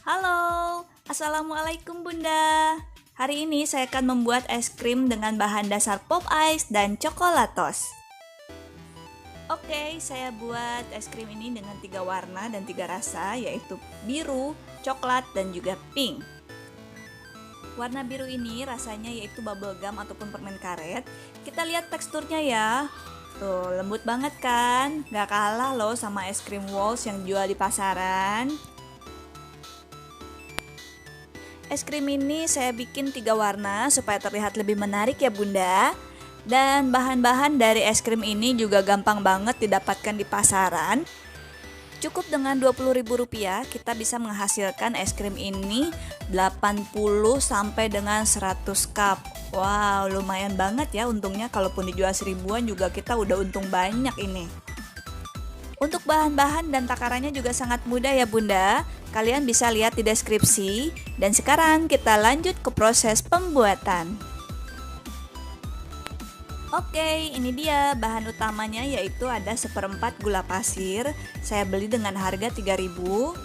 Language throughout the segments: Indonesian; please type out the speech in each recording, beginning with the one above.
Halo, Assalamualaikum Bunda. Hari ini saya akan membuat es krim dengan bahan dasar pop ice dan coklatos. Oke, saya buat es krim ini dengan 3 warna dan 3 rasa, yaitu biru, coklat, dan juga pink. Warna biru ini rasanya yaitu bubble gum ataupun permen karet. Kita lihat teksturnya ya. Tuh, lembut banget kan? Gak kalah loh sama es krim Walls yang jual di pasaran. Es krim ini saya bikin 3 warna supaya terlihat lebih menarik ya Bunda. Dan bahan-bahan dari es krim ini juga gampang banget didapatkan di pasaran. Cukup dengan Rp20.000 kita bisa menghasilkan es krim ini 80 sampai dengan 100 cup. Wow, lumayan banget ya untungnya, kalaupun dijual 1000-an juga kita udah untung banyak ini. Untuk bahan-bahan dan takarannya juga sangat mudah ya Bunda. Kalian bisa lihat di deskripsi. Dan sekarang kita lanjut ke proses pembuatan. Oke, ini dia bahan utamanya, yaitu ada 1/4 gula pasir. Saya beli dengan harga 3.000.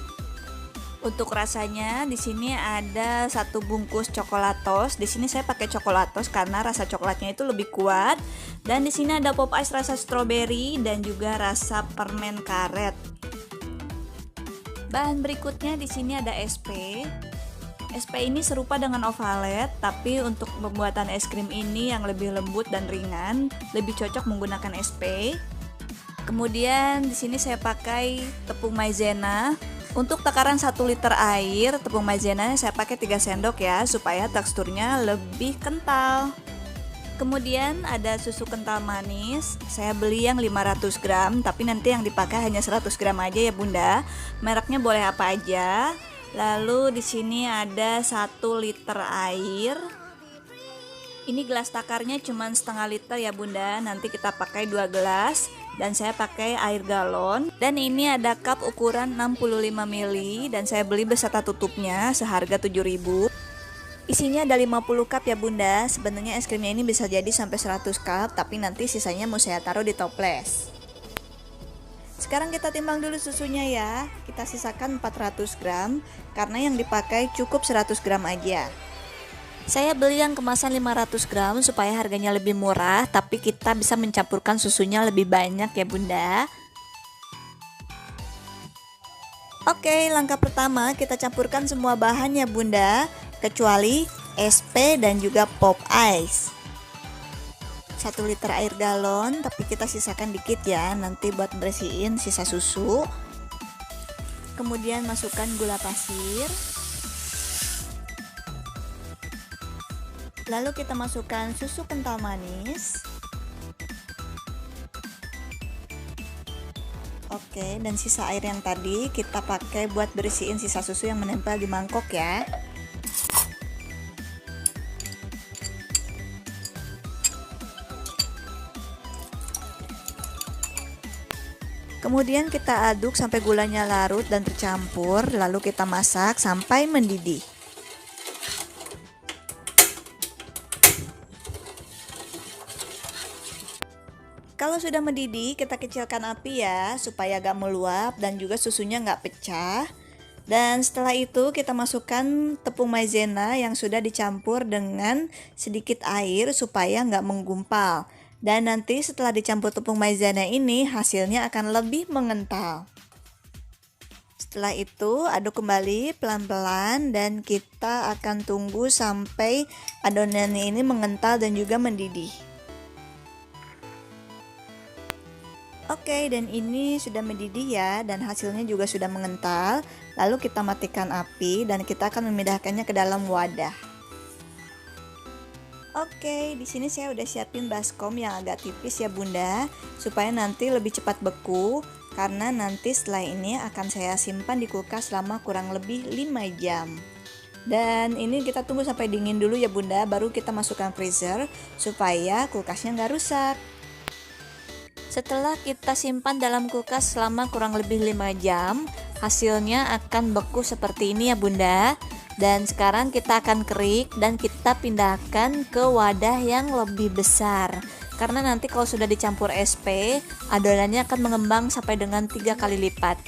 Untuk rasanya di sini ada 1 bungkus coklatos. Di sini saya pakai coklatos karena rasa coklatnya itu lebih kuat. Dan di sini ada pop ice rasa stroberi dan juga rasa permen karet. Bahan berikutnya di sini ada SP. SP ini serupa dengan ovalet, tapi untuk pembuatan es krim ini yang lebih lembut dan ringan, lebih cocok menggunakan SP. Kemudian di sini saya pakai tepung maizena. Untuk takaran 1 liter air, tepung maizena saya pakai 3 sendok ya, supaya teksturnya lebih kental. Kemudian ada susu kental manis. Saya beli yang 500 gram, tapi nanti yang dipakai hanya 100 gram aja ya Bunda. Mereknya boleh apa aja. Lalu di sini ada 1 liter air. Ini gelas takarnya cuma setengah liter ya Bunda. Nanti kita pakai 2 gelas. Dan saya pakai air galon. Dan ini ada cup ukuran 65 ml. Dan saya beli beserta tutupnya seharga 7.000. Isinya ada 50 cup ya Bunda. Sebenarnya es krimnya ini bisa jadi sampai 100 cup. Tapi nanti sisanya mau saya taruh di toples. Sekarang kita timbang dulu susunya ya. Kita sisakan 400 gram karena yang dipakai cukup 100 gram aja. Saya beli yang kemasan 500 gram supaya harganya lebih murah, tapi kita bisa mencampurkan susunya lebih banyak ya Bunda. Oke, langkah pertama kita campurkan semua bahan ya Bunda, kecuali SP dan juga pop ice. 1 liter air galon, tapi kita sisakan dikit ya, nanti buat bersihin sisa susu. Kemudian masukkan gula pasir. Lalu kita masukkan susu kental manis. Oke, dan sisa air yang tadi kita pakai buat bersihin sisa susu yang menempel di mangkok ya. Kemudian kita aduk sampai gulanya larut dan tercampur, lalu kita masak sampai mendidih. Kalau sudah mendidih, kita kecilkan api ya, supaya gak meluap dan juga susunya gak pecah. Dan setelah itu kita masukkan tepung maizena yang sudah dicampur dengan sedikit air supaya gak menggumpal. Dan nanti setelah dicampur tepung maizena ini hasilnya akan lebih mengental. Setelah itu aduk kembali pelan-pelan dan kita akan tunggu sampai adonannya ini mengental dan juga mendidih. Oke, dan ini sudah mendidih ya, dan hasilnya juga sudah mengental. Lalu kita matikan api dan kita akan memindahkannya ke dalam wadah. Oke, di sini saya udah siapin baskom yang agak tipis ya Bunda, supaya nanti lebih cepat beku, karena nanti setelah ini akan saya simpan di kulkas selama kurang lebih 5 jam. Dan ini kita tunggu sampai dingin dulu ya Bunda, baru kita masukkan freezer supaya kulkasnya nggak rusak. Setelah kita simpan dalam kulkas selama kurang lebih 5 jam, hasilnya akan beku seperti ini ya Bunda. Dan sekarang kita akan kerik dan kita pindahkan ke wadah yang lebih besar. Karena nanti kalau sudah dicampur SP, adonannya akan mengembang sampai dengan 3 kali lipat.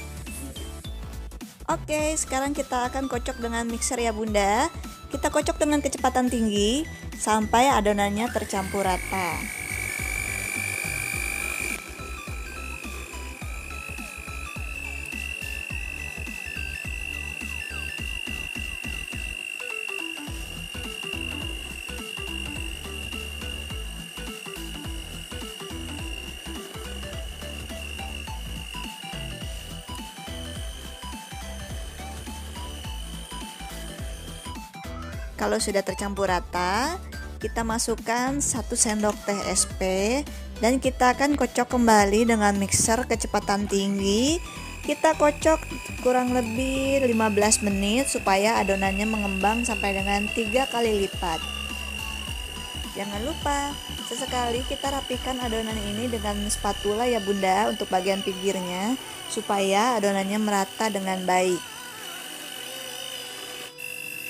Oke, sekarang kita akan kocok dengan mixer ya Bunda. Kita kocok dengan kecepatan tinggi sampai adonannya tercampur rata. Kalau sudah tercampur rata, kita masukkan 1 sendok teh SP dan kita akan kocok kembali dengan mixer kecepatan tinggi. Kita kocok kurang lebih 15 menit supaya adonannya mengembang sampai dengan 3 kali lipat. Jangan lupa, sesekali kita rapikan adonan ini dengan spatula ya Bunda untuk bagian pinggirnya supaya adonannya merata dengan baik.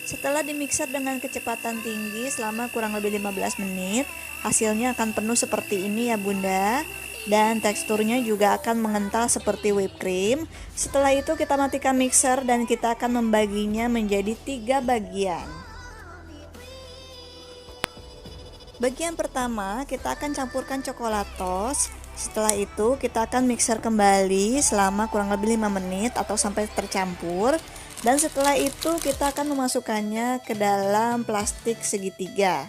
Setelah dimixer dengan kecepatan tinggi selama kurang lebih 15 menit, hasilnya akan penuh seperti ini ya Bunda. Dan teksturnya juga akan mengental seperti whipped cream. Setelah itu kita matikan mixer dan kita akan membaginya menjadi 3 bagian. Bagian pertama kita akan campurkan coklatos. Setelah itu kita akan mixer kembali selama kurang lebih 5 menit atau sampai tercampur. Dan setelah itu kita akan memasukkannya ke dalam plastik segitiga.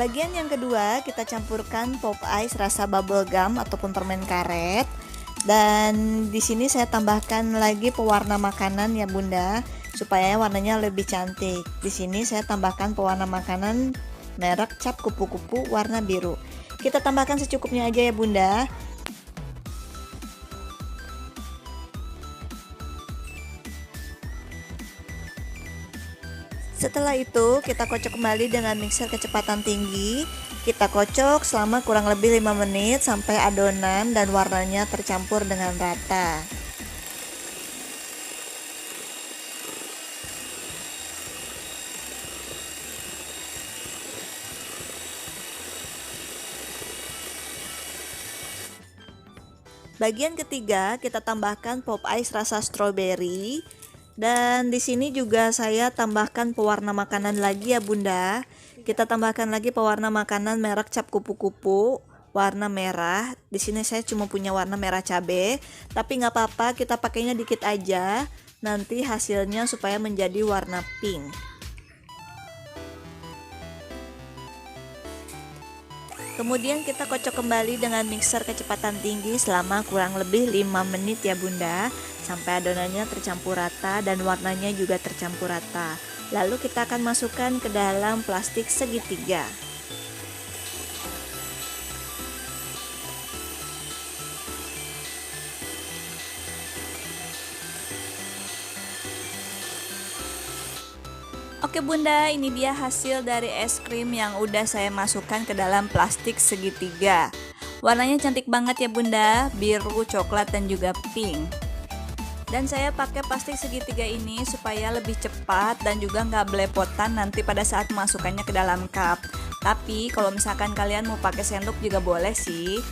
Bagian yang kedua kita campurkan pop ice rasa bubble gum ataupun permen karet. Dan di sini saya tambahkan lagi pewarna makanan ya Bunda, supaya warnanya lebih cantik. Di sini saya tambahkan pewarna makanan merek Cap Kupu-Kupu warna biru. Kita tambahkan secukupnya aja ya Bunda. Setelah itu kita kocok kembali dengan mixer kecepatan tinggi. Kita kocok selama kurang lebih 5 menit sampai adonan dan warnanya tercampur dengan rata. Bagian ketiga kita tambahkan pop ice rasa strawberry. Dan di sini juga saya tambahkan pewarna makanan lagi ya Bunda. Kita tambahkan lagi pewarna makanan merek Cap Kupu-Kupu warna merah. Di sini saya cuma punya warna merah cabe, tapi nggak apa-apa, kita pakainya dikit aja. Nanti hasilnya supaya menjadi warna pink. Kemudian kita kocok kembali dengan mixer kecepatan tinggi selama kurang lebih 5 menit ya Bunda, sampai adonannya tercampur rata dan warnanya juga tercampur rata. Lalu kita akan masukkan ke dalam plastik segitiga. Oke Bunda, ini dia hasil dari es krim yang udah saya masukkan ke dalam plastik segitiga. Warnanya cantik banget ya Bunda, biru, coklat, dan juga pink. Dan saya pakai plastik segitiga ini supaya lebih cepat dan juga nggak belepotan nanti pada saat memasukkannya ke dalam cup. Tapi kalau misalkan kalian mau pakai sendok juga boleh sih.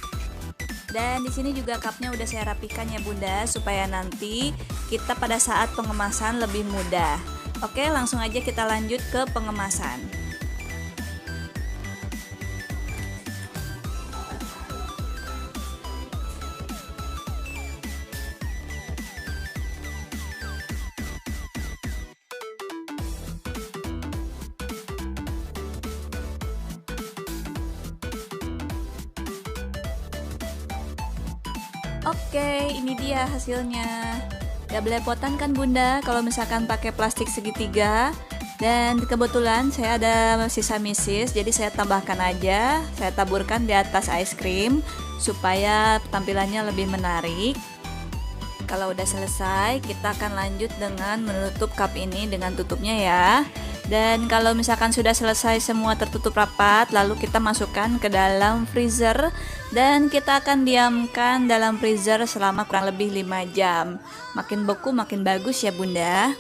Dan di sini juga cupnya udah saya rapikan ya Bunda, supaya nanti kita pada saat pengemasan lebih mudah. Oke, langsung aja kita lanjut ke pengemasan. Oke, ini dia hasilnya. Gak belepotan kan Bunda kalau misalkan pakai plastik segitiga. Dan kebetulan saya ada sisa misis, jadi saya tambahkan aja, saya taburkan di atas es krim supaya tampilannya lebih menarik. Kalau udah selesai, kita akan lanjut dengan menutup cup ini dengan tutupnya ya. Dan kalau misalkan sudah selesai semua tertutup rapat, lalu kita masukkan ke dalam freezer dan kita akan diamkan dalam freezer selama kurang lebih 5 jam. Makin beku makin bagus ya Bunda.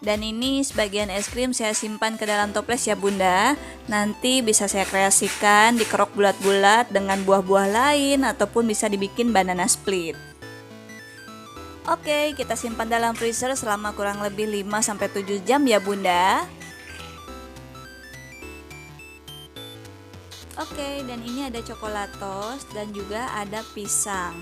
Dan ini sebagian es krim saya simpan ke dalam toples ya bunda. Nanti bisa saya kreasikan dikerok bulat-bulat dengan buah-buah lain ataupun bisa dibikin banana split. Oke, kita simpan dalam freezer selama kurang lebih 5-7 jam ya bunda. Oke, dan ini ada coklatos dan juga ada pisang.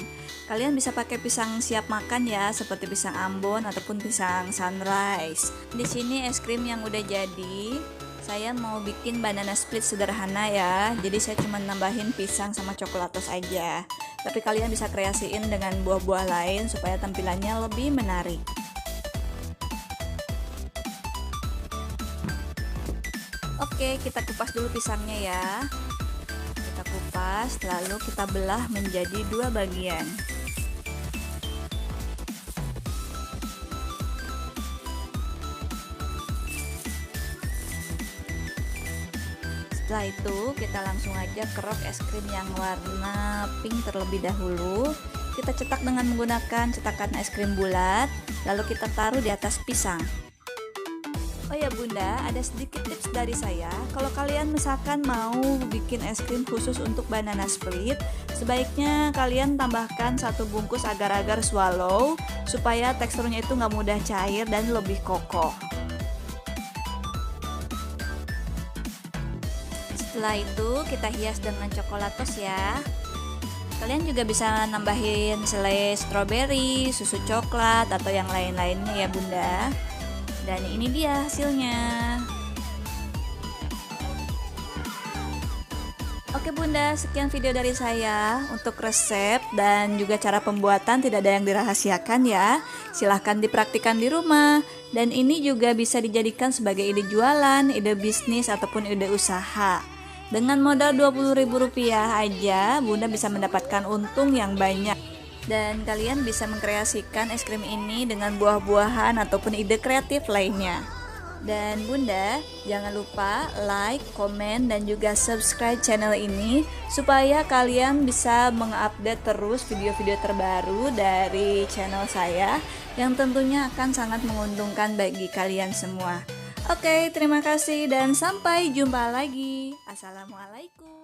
Kalian bisa pakai pisang siap makan ya, seperti pisang Ambon ataupun pisang Sunrise. Di sini es krim yang udah jadi. Saya mau bikin banana split sederhana ya. Jadi saya cuma nambahin pisang sama coklatos aja. Tapi kalian bisa kreasiin dengan buah-buah lain supaya tampilannya lebih menarik. Oke, kita kupas dulu pisangnya ya. Kita kupas, lalu kita belah menjadi 2 bagian. Setelah itu kita langsung aja kerok es krim yang warna pink terlebih dahulu. Kita cetak dengan menggunakan cetakan es krim bulat, lalu kita taruh di atas pisang. Oh ya bunda, ada sedikit tips dari saya. Kalau kalian misalkan mau bikin es krim khusus untuk banana split, sebaiknya kalian tambahkan 1 bungkus agar-agar swallow supaya teksturnya itu nggak mudah cair dan lebih kokoh. Setelah itu kita hias dengan coklatos ya. Kalian juga bisa nambahin selai stroberi, susu coklat atau yang lain-lainnya ya bunda. Dan ini dia hasilnya. Oke bunda, sekian video dari saya. Untuk resep dan juga cara pembuatan tidak ada yang dirahasiakan ya. Silahkan dipraktikkan di rumah. Dan ini juga bisa dijadikan sebagai ide jualan, ide bisnis ataupun ide usaha. Dengan modal Rp20.000 aja, bunda bisa mendapatkan untung yang banyak. Dan kalian bisa mengkreasikan es krim ini dengan buah-buahan ataupun ide kreatif lainnya. Dan bunda, jangan lupa like, komen, dan juga subscribe channel ini supaya kalian bisa mengupdate terus video-video terbaru dari channel saya yang tentunya akan sangat menguntungkan bagi kalian semua. Oke, terima kasih dan sampai jumpa lagi. Assalamualaikum.